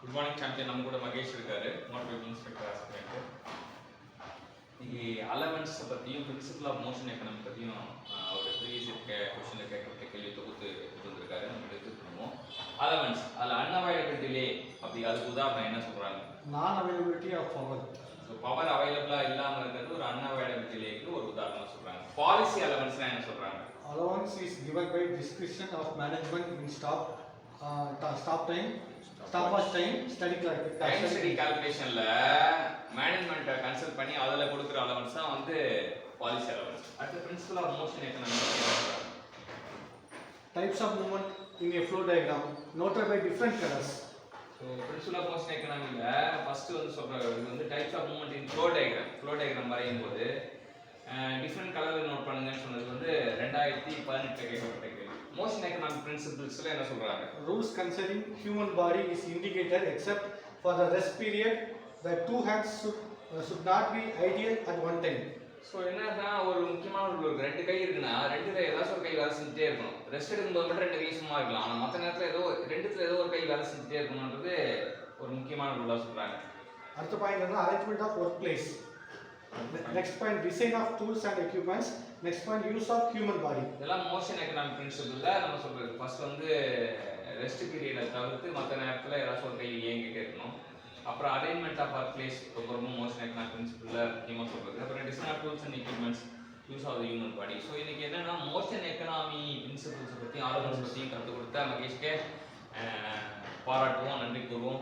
Good morning champion. நம்ம கூட மகேஷ் இருக்காரு, மோட்டிவேட் இன்ஸ்பெக்டர் ஆஸ்பிரண்ட். இன்னைக்கு அலவன்ஸ் பற்றியும் பிரின்சிபல் ஆஃப் மோஷன் எக்கனாமி பற்றியும் அவர் ப்ரீவியஸ் கொஸ்டினில் கேட்கப்பட்ட கேள்வி தொகுத்து வந்திருக்காரு. நம்ம எடுத்து பண்ணுவோம். அலவன்ஸ் அதில் அன்அவைலபிள் டிலே அப்படி அதுக்கு உதாரணம் என்ன சொல்கிறாங்க? நான் availability of power. So power அவைலபிளாக இல்லாமல் இருக்கிறது ஒரு அன்அவைலபிள் டிலேக்கு ஒரு உதாரணம் சொல்கிறாங்க. பாலிசி அலவன்ஸ்னால் என்ன சொல்கிறாங்க? Allowance is given by discretion of management in stop time, stopwatch time, study கால்குலேஷன்ல மேனேஜ்மெண்ட்டை கன்சல்ட் பண்ணி அதில் கொடுக்குற அலவன்ஸ் தான் வந்து பாலிசி அலவன்ஸ். அடுத்து principle of motion economy. Types of movement in a flow diagram noted by different colors. So principle of motion எக்கனாமியில் first வந்து சொல்கிற இது வந்து types of movement in flow diagram வரையும் போது டிஃப்ரெண்ட் கலரில் நோட் பண்ணுங்கன்னு சொன்னது வந்து 2018 கேட்கப்பட்ட கேள்வி. மோஷன் எக்கனாமிக் பிரின்சிபிள்ஸில் என்ன சொல்கிறாங்க? Rules concerning human body is indicated except for the rest period that two hands should not be ideal at one time. So என்னன்னா ஒரு முக்கியமான ரூல் இருக்குது. 2 கை இருக்குன்னா 2ல ஏதாச்சும் ஒரு கை வேலை செஞ்சுட்டே இருக்கணும். ரெஸ்ட் எடுக்கும்போது மட்டும் 2 கை சும்மா இருக்கலாம். ஆனால் மற்ற நேரத்தில் ஏதோ 2த்துல ஏதோ ஒரு கை வேலை செஞ்சுட்டே இருக்கணுன்றது ஒரு முக்கியமான ரூலாக சொல்கிறாங்க. அடுத்த பாயிண்ட் வந்து arrangement of work place. Next point, design of tools and equipments. Next point, use of human body. இதெல்லாம் மோஷன் எக்கனாமிக் பிரின்சிபிள்ல நம்ம சொல்றது. ஃபர்ஸ்ட் வந்து ரெஸ்ட் பீரியடை தவிர்த்து மற்ற நேரத்தில் ஏதாச்சும் ஒரு கை இயங்கிட்டே இருக்கணும். அப்புறம் அரேஞ்ச்மெண்ட் ஆஃப் ஒர்க் பிளேஸ் ரொம்ப மோஷன் எக்கனாமிக் பிரின்சிபிள்ல முக்கியமாக சொல்றது. அப்புறம் design of tools and equipments, use of the human body. So இன்னைக்கு என்னன்னா மோஷன் எக்கனாமி பிரின்சிபிள்ஸ் பற்றியும் ஆலோசனை பற்றியும் கற்றுக் கொடுத்தா மகேஷ்கே பாராட்டுவோம், நன்றி கூறுவோம்.